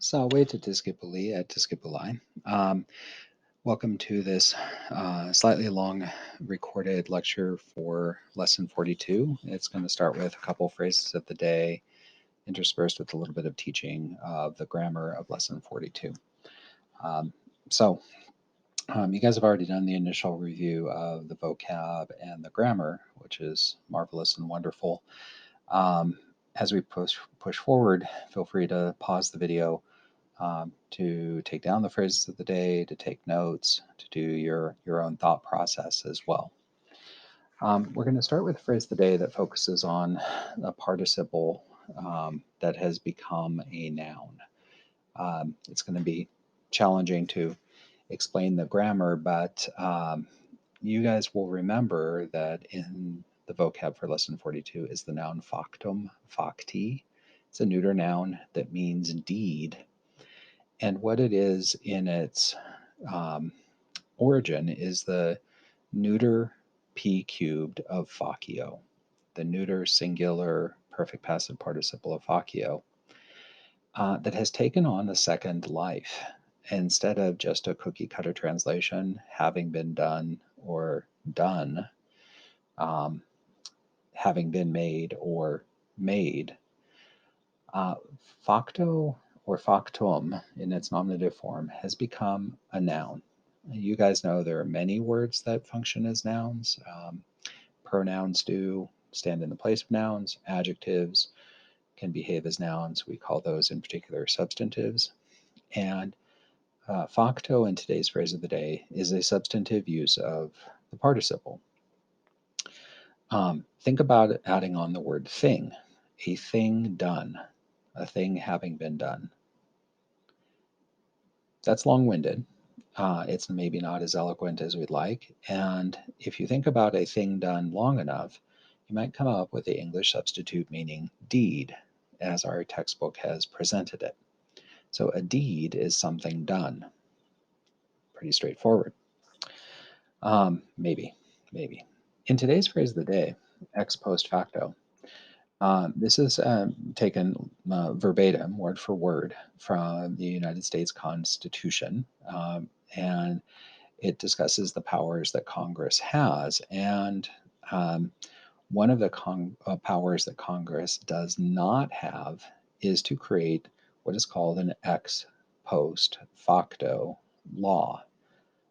Salve to Discipuli at Discipuli. Welcome to this slightly long recorded lecture for lesson 42. It's going to start with a couple phrases of the day, interspersed with a little bit of teaching of the grammar of lesson 42. Um, so, you guys have already done the initial review of the vocab and the grammar, which is marvelous and wonderful. As we push forward, feel free to pause the video to take down the phrases of the day, to take notes, to do your own thought process as well. We're going to start with the phrase of the day that focuses on a participle that has become a noun. It's going to be challenging to explain the grammar, but you guys will remember that in the vocab for lesson 42 is the noun factum, facti. It's a neuter noun that means deed. And what it is in its origin is the neuter p cubed of facio, the neuter singular perfect passive participle of facio, that has taken on a second life. Instead of just a cookie cutter translation, having been done or done, having been made or made, facto or factum in its nominative form has become a noun. You guys know there are many words that function as nouns. Pronouns do stand in the place of nouns. Adjectives can behave as nouns. We call those in particular substantives. And facto in today's phrase of the day is a substantive use of the participle. Think about adding on the word thing, a thing done, a thing having been done. That's long-winded. It's maybe not as eloquent as we'd like. And if you think about a thing done long enough, you might come up with the English substitute meaning deed, as our textbook has presented it. So a deed is something done. Pretty straightforward. Maybe. In today's phrase of the day, ex post facto, this is taken verbatim, word for word, from the United States Constitution, and it discusses the powers that Congress has. And one of the powers that Congress does not have is to create what is called an ex post facto law,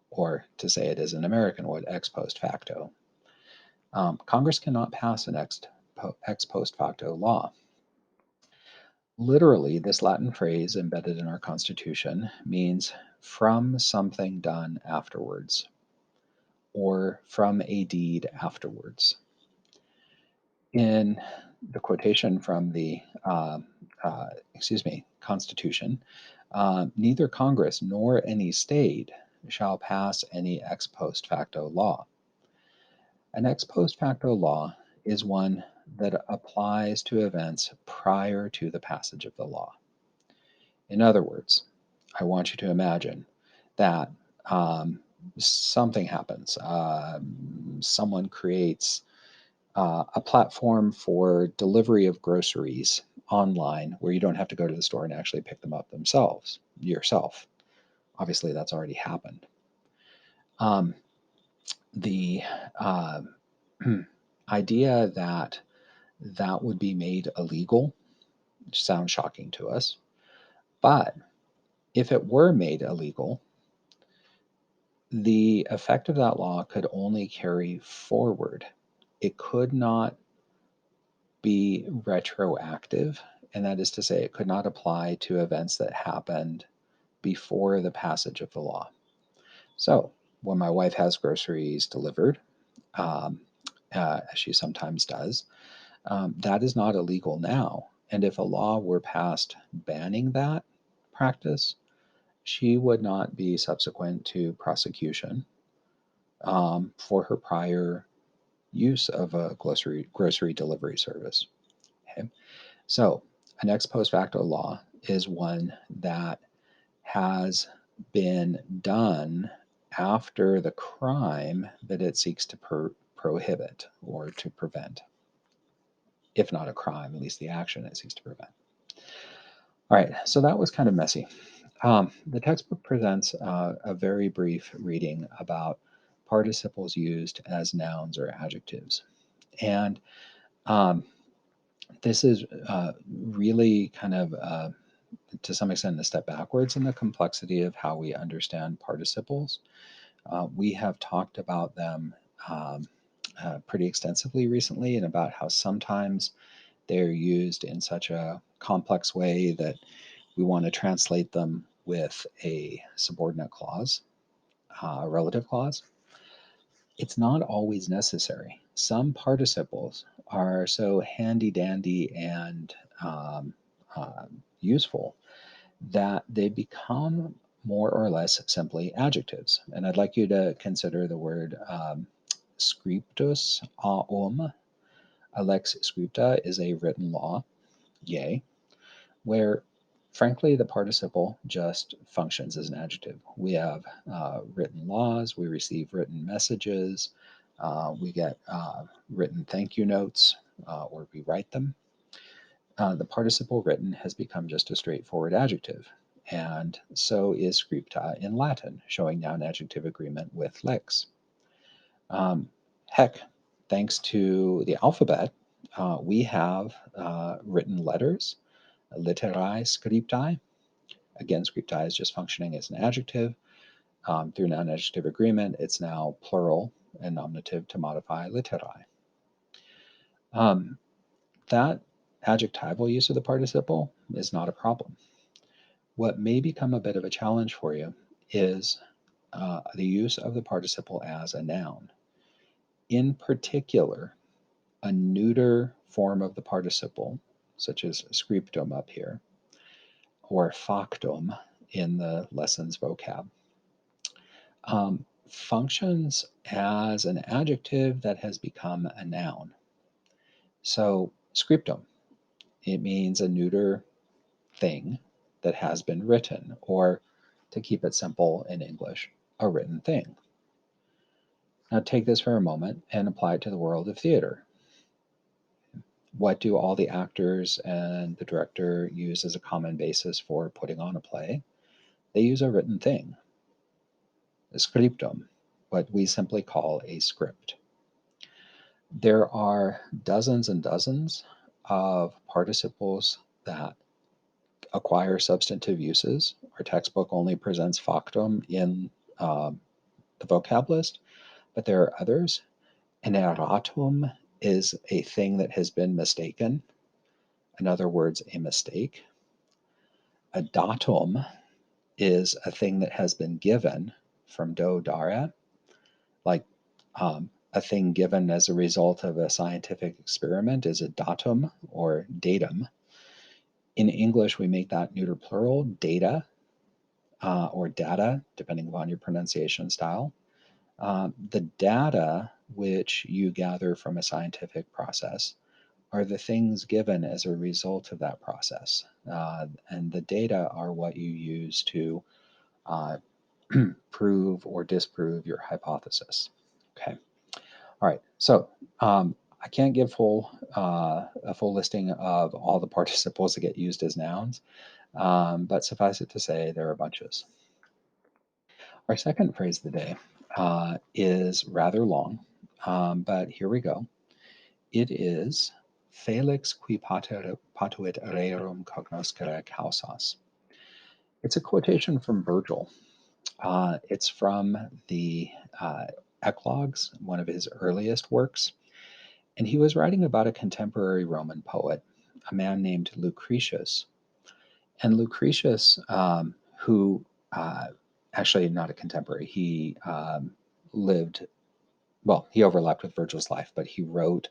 or to say it is an American word, ex post facto. Congress cannot pass an ex post facto law. Literally, this Latin phrase embedded in our Constitution means from something done afterwards, or from a deed afterwards. In the quotation from the Constitution, neither Congress nor any state shall pass any ex post facto law. An ex post facto law is one that applies to events prior to the passage of the law. In other words, I want you to imagine that something happens. Someone creates a platform for delivery of groceries online where you don't have to go to the store and actually pick them up yourself. Obviously, that's already happened. The idea that that would be made illegal sounds shocking to us. But if it were made illegal, the effect of that law could only carry forward. It could not be retroactive, and that is to say, it could not apply to events that happened before the passage of the law. So, when my wife has groceries delivered, as she sometimes does, that is not illegal now. And if a law were passed banning that practice, she would not be subsequent to prosecution for her prior use of a grocery delivery service. Okay? So, an ex post facto law is one that has been done after the crime that it seeks to prohibit or to prevent. If not a crime, at least the action it seeks to prevent. All right, so that was kind of messy. The textbook presents a very brief reading about participles used as nouns or adjectives. And um, this is really kind of, to some extent, a step backwards in the complexity of how we understand participles. We have talked about them pretty extensively recently and about how sometimes they're used in such a complex way that we want to translate them with a subordinate clause, a relative clause. It's not always necessary. Some participles are so handy dandy and useful that they become more or less simply adjectives. And I'd like you to consider the word scriptus aum. A lex scripta is a written law, yay, where frankly the participle just functions as an adjective. We have written laws, we receive written messages, we get written thank you notes, or we write them. The participle written has become just a straightforward adjective, and so is scripta in Latin, showing noun adjective agreement with lex. Heck, thanks to the alphabet, we have written letters, literae scriptae. Again, scriptae is just functioning as an adjective. Through noun adjective agreement, it's now plural and nominative to modify literae. That adjectival use of the participle is not a problem. What may become a bit of a challenge for you is the use of the participle as a noun. In particular, a neuter form of the participle, such as scriptum up here, or factum in the lesson's vocab, functions as an adjective that has become a noun. So, scriptum, it means a neuter thing that has been written, or to keep it simple in English, a written thing. Now, take this for a moment and apply it to the world of theater. What do all the actors and the director use as a common basis for putting on a play? They use a written thing, a scriptum, what we simply call a script. There are dozens and dozens of participles that acquire substantive uses. Our textbook only presents factum in the vocab list, but there are others. An erratum is a thing that has been mistaken. In other words, a mistake. A datum is a thing that has been given from do dare, like a thing given as a result of a scientific experiment is a datum or datum. In English, we make that neuter plural, data, or data, depending upon your pronunciation style. The data which you gather from a scientific process are the things given as a result of that process. And the data are what you use to prove or disprove your hypothesis. Okay. All right. So I can't give a full listing of all the participles that get used as nouns, but suffice it to say there are bunches. Our second phrase of the day is rather long, but here we go. It is Felix qui patuit rerum cognoscere causas. It's a quotation from Virgil. It's from the Eclogues, one of his earliest works, and he was writing about a contemporary Roman poet, a man named Lucretius. And Lucretius, who actually not a contemporary, he lived, well, he overlapped with Virgil's life, but he wrote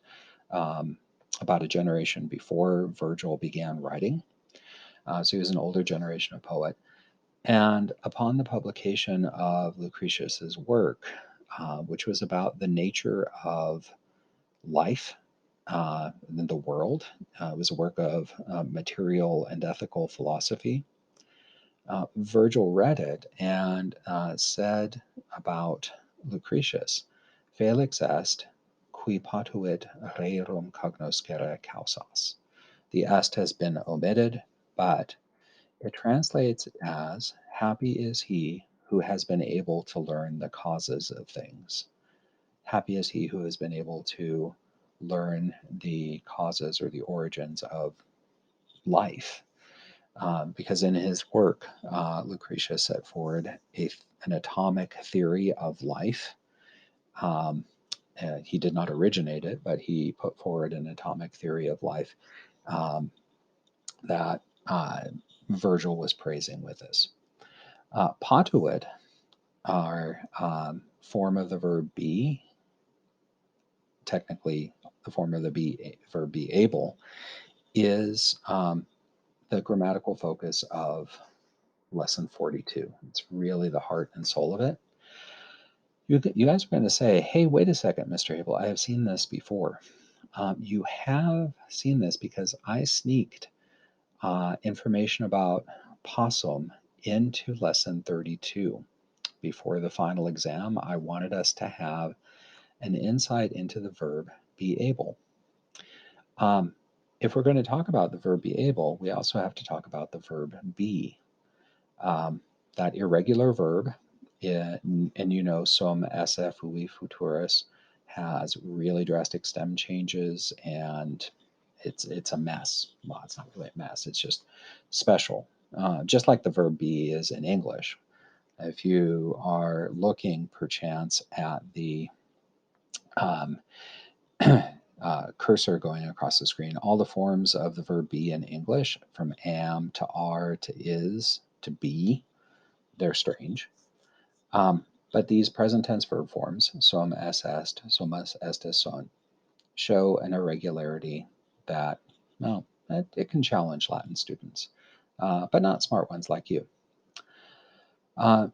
about a generation before Virgil began writing. So he was an older generation of poet. And upon the publication of Lucretius's work, which was about the nature of life in the world, it was a work of material and ethical philosophy. Virgil read it and said about Lucretius, Felix est qui patuit rerum cognoscere causas. The est has been omitted, but It translates as happy is he who has been able to learn the causes of things. Happy is he who has been able to learn the causes or the origins of life. Because in his work, Lucretius set forward an atomic theory of life. Um, he did not originate it, but he put forward an atomic theory of life um, that Virgil was praising with this. Potuit, our form of the verb be, technically the form of the verb be able, is the grammatical focus of lesson 42. It's really the heart and soul of it. You guys are going to say, hey, wait a second, Mr. Abel, I have seen this before. You have seen this because I sneaked information about possum into lesson 32. Before the final exam, I wanted us to have an insight into the verb be able. If we're going to talk about the verb be able, we also have to talk about the verb be. That irregular verb, and you know, sum, esse, fui, futurus, has really drastic stem changes, and it's a mess. Well, it's not really a mess. It's just special, just like the verb be is in English. If you are looking perchance at the um, cursor going across the screen, all the forms of the verb be in English, from am to are to is to be, they're strange. But these present tense verb forms, sum, es, est, sumus, estis, son, show an irregularity that, well, it can challenge Latin students, but not smart ones like you.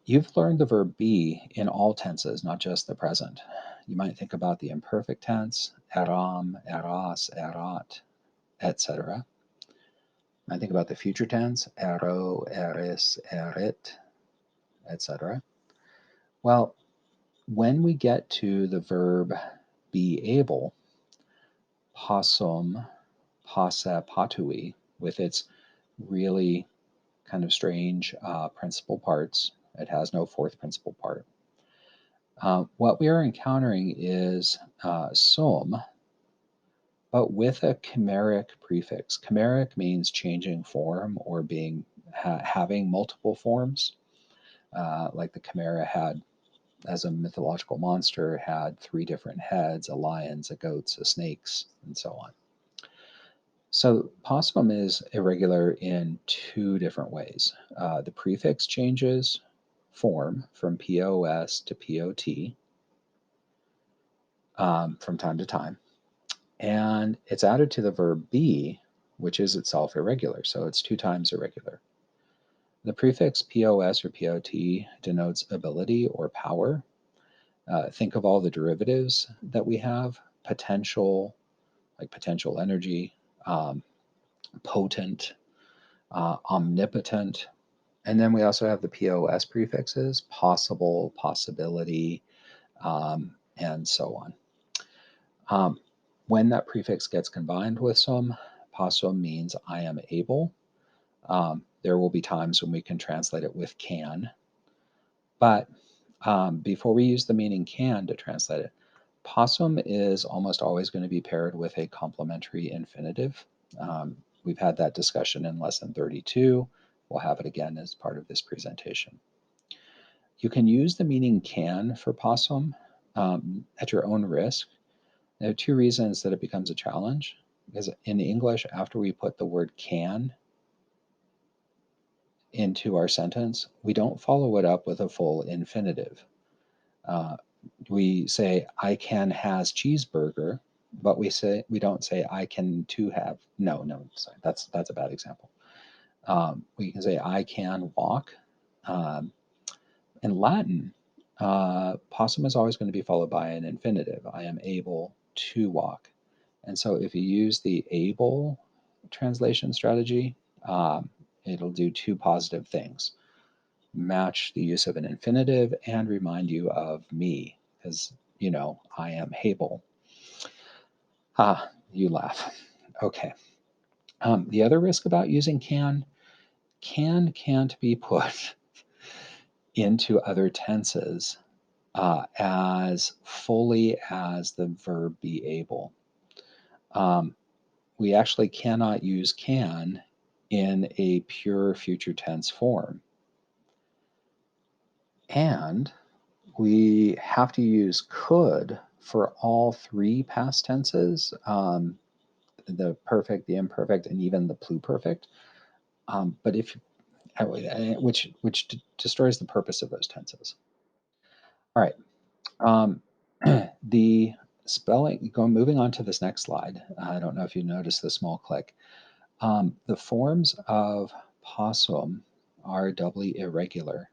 You've learned the verb be in all tenses, not just the present. You might think about the imperfect tense, eram, eras, erat, etc. I think about the future tense, ero, eris, erit, etc. Well, when we get to the verb be able, possum, posse, potui, with its really kind of strange principal parts, it has no fourth principal part. What we are encountering is sum, but with a chimeric prefix. Chimeric means changing form or having multiple forms. Like the chimera had, as a mythological monster, had 3 different heads: a lion's, a goat's, a snake's, and so on. So possum is irregular in 2 different ways. The prefix changes form from POS to POT from time to time, and it's added to the verb be, which is itself irregular, so it's 2 times irregular. The prefix POS or POT denotes ability or power. Think of all the derivatives that we have: potential, like potential energy, potent, omnipotent. And then we also have the POS prefixes: possible, possibility, and so on. When that prefix gets combined with some, possum means I am able. There will be times when we can translate it with can. But before we use the meaning can to translate it, possum is almost always going to be paired with a complementary infinitive. We've had that discussion in lesson 32. We'll have it again as part of this presentation. You can use the meaning can for possum at your own risk. There are 2 reasons that it becomes a challenge. Because in English, after we put the word can into our sentence, we don't follow it up with a full infinitive. We say I can has cheeseburger, but we don't say I can to have. No, sorry, that's a bad example. We can say I can walk. In Latin, possum is always going to be followed by an infinitive. I am able to walk. And so if you use the able translation strategy, it'll do 2 positive things: match the use of an infinitive and remind you of me, because, you know, I am able. You laugh. Okay. The other risk about using can can't be put into other tenses as fully as the verb be able. We actually cannot use can in a pure future tense form. And we have to use could for all three past tenses, the perfect, the imperfect, and even the pluperfect. But if which destroys the purpose of those tenses. All right. Um, the spelling. Moving on to this next slide. I don't know if you noticed the small click. The forms of possum are doubly irregular.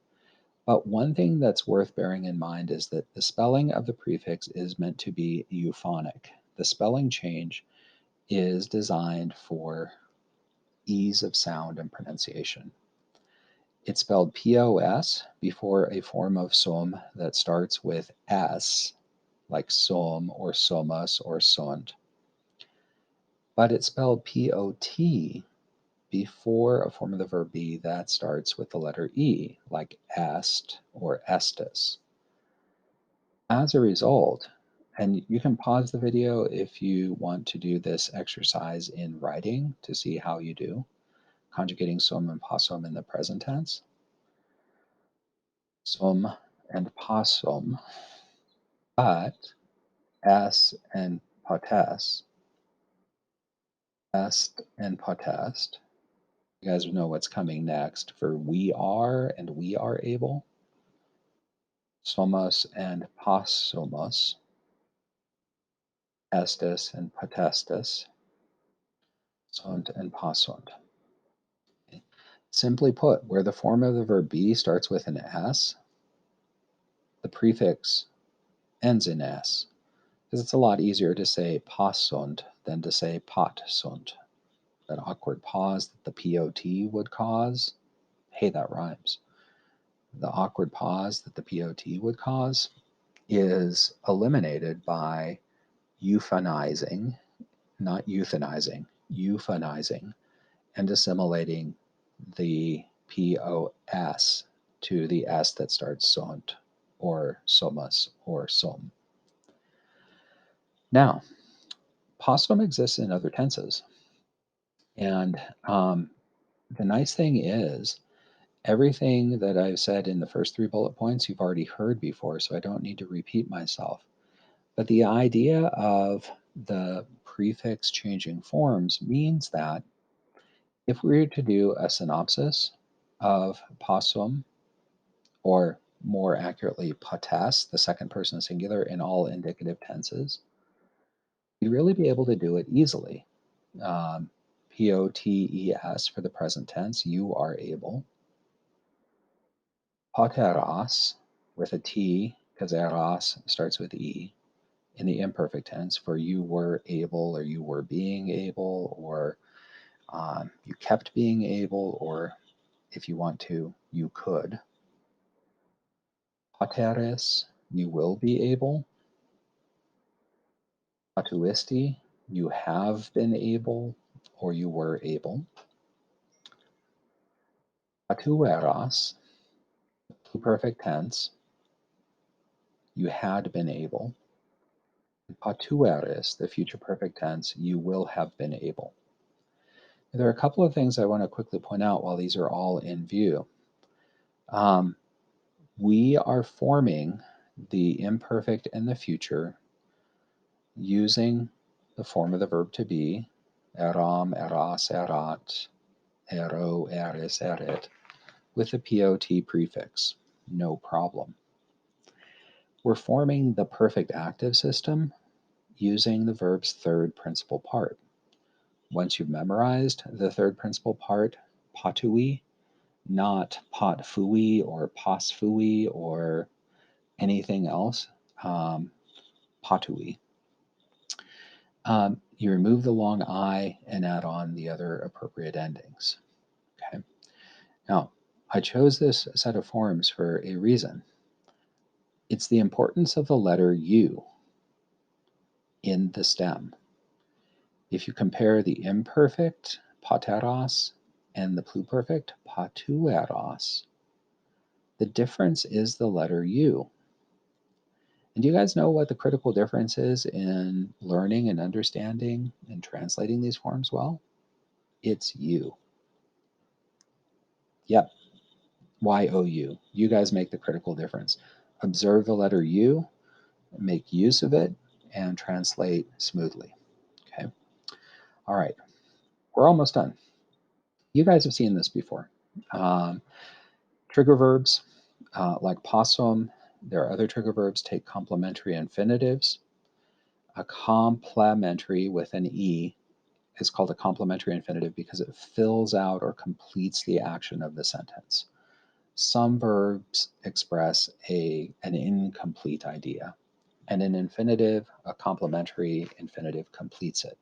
But one thing that's worth bearing in mind is that the spelling of the prefix is meant to be euphonic. The spelling change is designed for ease of sound and pronunciation. It's spelled POS before a form of som that starts with S, like som or somas or sont. But it's spelled POT before a form of the verb be that starts with the letter E, like est or estis. As a result, and you can pause the video if you want to do this exercise in writing to see how you do, conjugating som and possum in the present tense. Som and possum, but s and potest, est and potest. You guys know what's coming next for we are and we are able. Somos and possumos, estis and potestis, sunt and possunt. Simply put, where the form of the verb be starts with an S, the prefix ends in S, because it's a lot easier to say possunt than to say potsunt. That awkward pause that the POT would cause, hey, that rhymes. The awkward pause that the POT would cause is eliminated by euphonizing, not euthanizing, euphonizing, and assimilating the POS to the S that starts sont or somas or som. Now, possum exists in other tenses. And the nice thing is, everything that I've said in the first three bullet points, you've already heard before, so I don't need to repeat myself. But the idea of the prefix changing forms means that if we were to do a synopsis of possum, or more accurately, potest, the second person singular in all indicative tenses, we'd really be able to do it easily. POTES for the present tense, you are able. Poteros with a T, because eros starts with E, in the imperfect tense for you were able or you were being able or you kept being able, or if you want to, you could. Poteris, you will be able. Potuisti, you have been able or you were able. Potueros, pluperfect tense, you had been able. Potueris, the future perfect tense, you will have been able. There are a couple of things I want to quickly point out while these are all in view. We are forming the imperfect and the future using the form of the verb to be, eram, eras, erat, ero, eris, erit, with the POT prefix. No problem. We're forming the perfect active system using the verb's third principal part. Once you've memorized the third principal part, potui, not potfui or posfui or anything else, potui. You remove the long I and add on the other appropriate endings. Okay. Now, I chose this set of forms for a reason. It's the importance of the letter U in the stem. If you compare the imperfect poteros and the pluperfect potueros, the difference is the letter U. And do you guys know what the critical difference is in learning and understanding and translating these forms well? It's U. Yep, Y-O-U. You guys make the critical difference. Observe the letter U, make use of it, and translate smoothly. Okay. All right. We're almost done. You guys have seen this before. Um, trigger verbs like possum, there are other trigger verbs, take complementary infinitives. A complementary with an E is called a complementary infinitive because it fills out or completes the action of the sentence. Some verbs express an incomplete idea, and an infinitive, a complementary infinitive, completes it.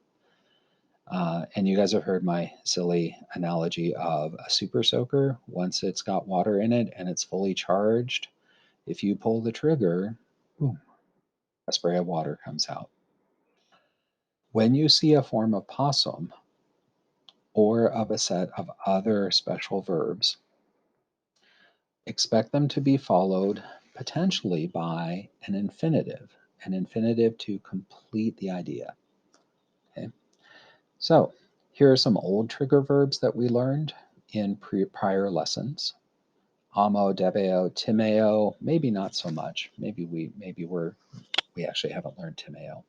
And you guys have heard my silly analogy of a super soaker. Once it's got water in it and it's fully charged, if you pull the trigger, boom, a spray of water comes out. When you see a form of possum or of a set of other special verbs, expect them to be followed potentially by an infinitive to complete the idea. Okay? So, here are some old trigger verbs that we learned in prior lessons. Amo, debeo, timeo, maybe not so much. We actually haven't learned timeo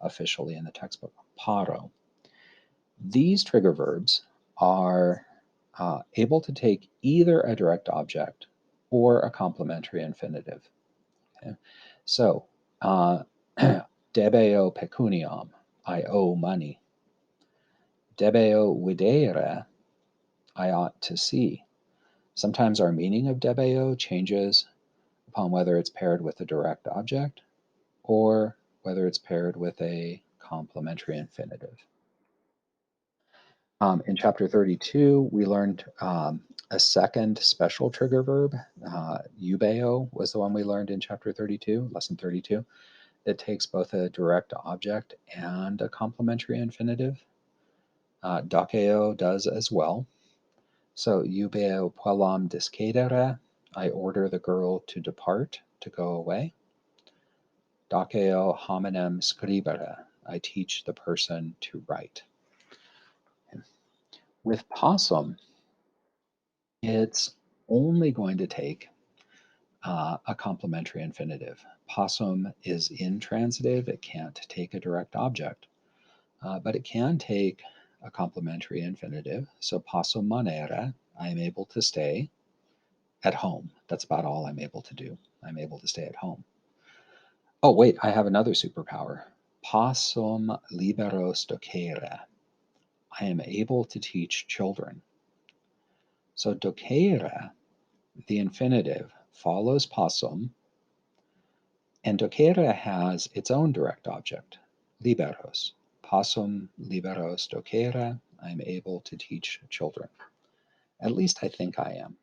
officially in the textbook. Paro. These trigger verbs are able to take either a direct object or a complementary infinitive. Okay? So, debeo pecuniam, I owe money. Debeo videre, I ought to see. Sometimes our meaning of debeo changes upon whether it's paired with a direct object or whether it's paired with a complementary infinitive. In chapter 32, we learned a second special trigger verb. Eubeo was the one we learned in chapter 32, lesson 32. It takes both a direct object and a complementary infinitive. Doceo does as well. So, eubeo puellam discedere, I order the girl to depart, to go away. Doceo hominem scribere, I teach the person to write. With possum, it's only going to take a complementary infinitive. Possum is intransitive, it can't take a direct object, but it can take a complementary infinitive. So, possum manere, I am able to stay at home. That's about all I'm able to do. I'm able to stay at home. Oh, wait, I have another superpower. Possum liberos docere. I am able to teach children. So, docere, the infinitive, follows possum, and docere has its own direct object, liberos. Possum liberos docere. I'm able to teach children. At least I think I am.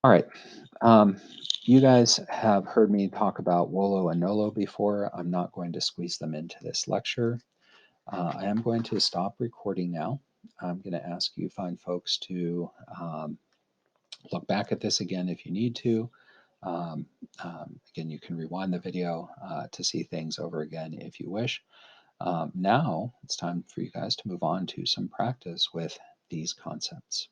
All right. You guys have heard me talk about Wolo and Nolo before. I'm not going to squeeze them into this lecture. I am going to stop recording now. I'm going to ask you fine folks to look back at this again if you need to. Again, you can rewind the video to see things over again if you wish. Now it's time for you guys to move on to some practice with these concepts.